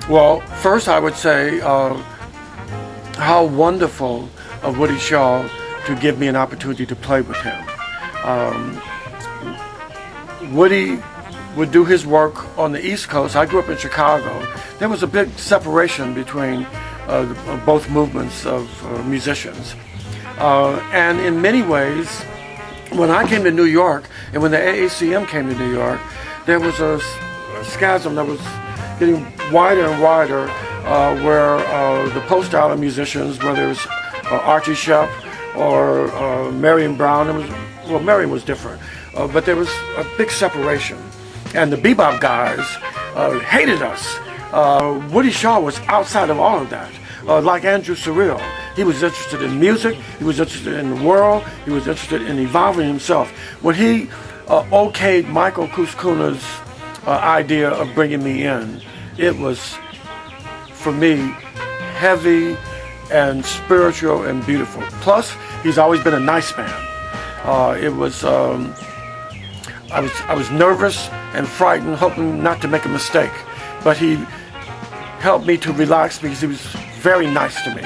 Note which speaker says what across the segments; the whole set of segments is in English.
Speaker 1: Well, first I would say how wonderful of Woody Shaw to give me an opportunity to play with him. Woody would do his work on the East Coast. I grew up in Chicago. There was a big separation between both movements of musicians. And in many ways, when I came to New York, and when the AACM came to New York, there was a schism that was getting wider and wider, where the post-island musicians, whether it was Archie Shepp or Marion Brown, Marion was different, but there was a big separation. And the bebop guys hated us. Woody Shaw was outside of all of that. Like Andrew Surreal, he was interested in music, he was interested in the world, he was interested in evolving himself. When he okayed Michael Kuskuna's idea of bringing me in, it was, for me, heavy and spiritual and beautiful. Plus, he's always been a nice man. I was nervous and frightened, hoping not to make a mistake, but he helped me to relax because he was very nice to me.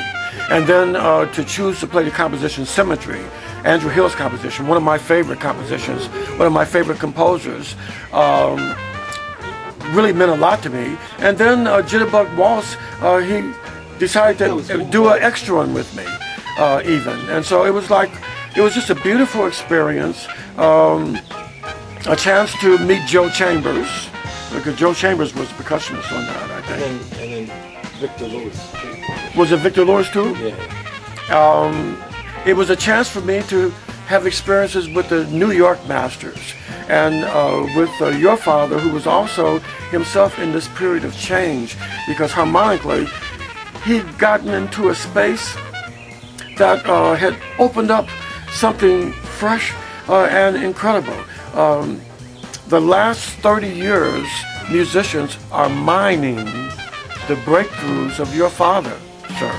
Speaker 1: And then to choose to play the composition Symmetry, Andrew Hill's composition, one of my favorite compositions, one of my favorite composers, really meant a lot to me. And then Jitterbug Waltz, he decided to do an extra one with me, even. And so it was just a beautiful experience, a chance to meet Joe Chambers, because Joe Chambers was the percussionist on that, I think.
Speaker 2: And then Victor Lewis.
Speaker 1: Was it Victor Lewis too?
Speaker 2: Yeah.
Speaker 1: It was a chance for me to have experiences with the New York masters, and with your father, who was also himself in this period of change, because harmonically he'd gotten into a space that had opened up something fresh and incredible. The last 30 years, musicians are mining the breakthroughs of your father, sir.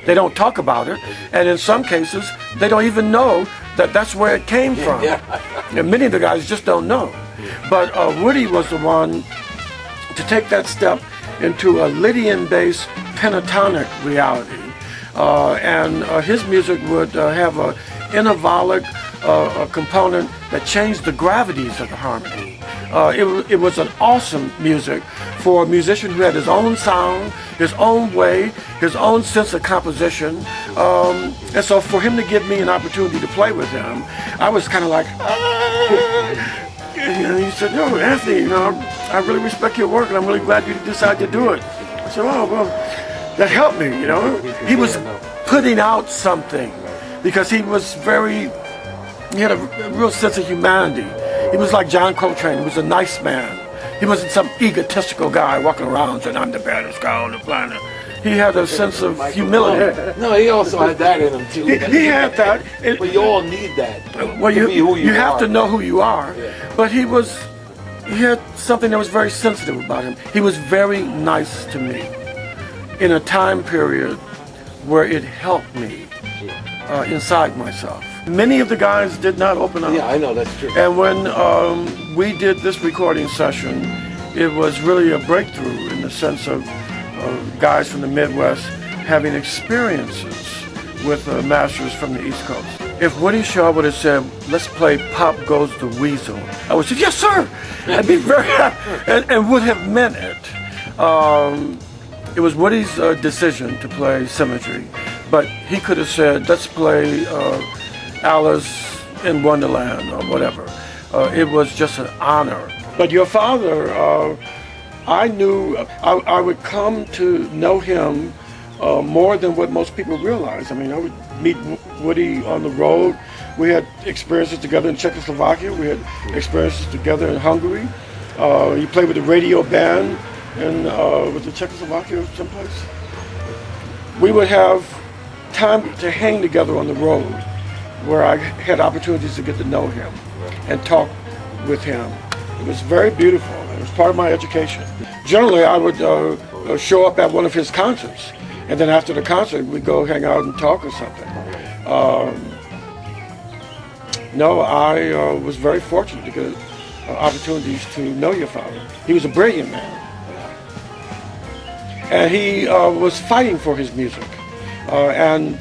Speaker 1: They don't talk about it, and in some cases, they don't even know that that's where it came from. And many of the guys just don't know. But Woody was the one to take that step into a Lydian-based pentatonic reality. And his music would have an intervallic component that changed the gravities of the harmony. It was an awesome music for a musician who had his own sound, his own way, his own sense of composition. And so for him to give me an opportunity to play with him, I was kind of like, and he said, "No, Anthony, I really respect your work, and I'm really glad you decided to do it." I said, "Oh, well, that helped me, He was putting out something, because he had a real sense of humanity. He was like John Coltrane. He was a nice man. He wasn't some egotistical guy walking around saying, "I'm the baddest guy on the planet." He had a sense of humility.
Speaker 2: No, he also had that in him too.
Speaker 1: He had that.
Speaker 2: But you all need that.
Speaker 1: Well,
Speaker 2: to be who you
Speaker 1: have
Speaker 2: are.
Speaker 1: to know who you are. Yeah. But he had something that was very sensitive about him. He was very nice to me in a time period where it helped me inside myself. Many of the guys did not open up.
Speaker 2: Yeah, I know, that's true.
Speaker 1: And when we did this recording session, it was really a breakthrough in the sense of guys from the Midwest having experiences with masters from the East Coast. If Woody Shaw would have said, "Let's play Pop Goes the Weasel," I would say, "Yes, sir!" I'd be very happy, and would have meant it. It was Woody's decision to play Symmetry, but he could have said, "Let's play Alice in Wonderland," or whatever. It was just an honor. But your father, I knew I would come to know him more than what most people realize. I mean, I would meet Woody on the road. We had experiences together in Czechoslovakia. We had experiences together in Hungary. He played with the radio band with the Czechoslovakia someplace. We would have time to hang together on the road, where I had opportunities to get to know him and talk with him It was very beautiful. It was part of my education. Generally, I would show up at one of his concerts, and then after the concert, we'd go hang out and talk or something. No, I was very fortunate to get opportunities to know your father. He was a brilliant man. And he was fighting for his music. And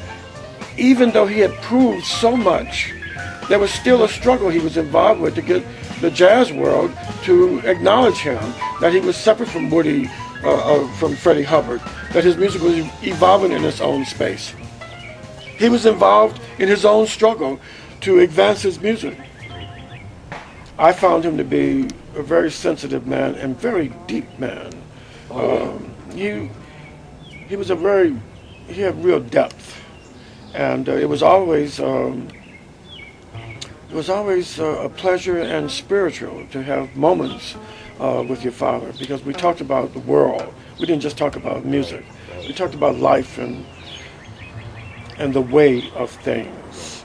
Speaker 1: even though he had proved so much, there was still a struggle he was involved with to get the jazz world to acknowledge him, that he was separate from Woody, from Freddie Hubbard, that his music was evolving in its own space. He was involved in his own struggle to advance his music. I found him to be a very sensitive man and very deep man. He was he had real depth, and it was always a pleasure and spiritual to have moments with your father, because we talked about the world. We didn't just talk about music. We talked about life and the way of things.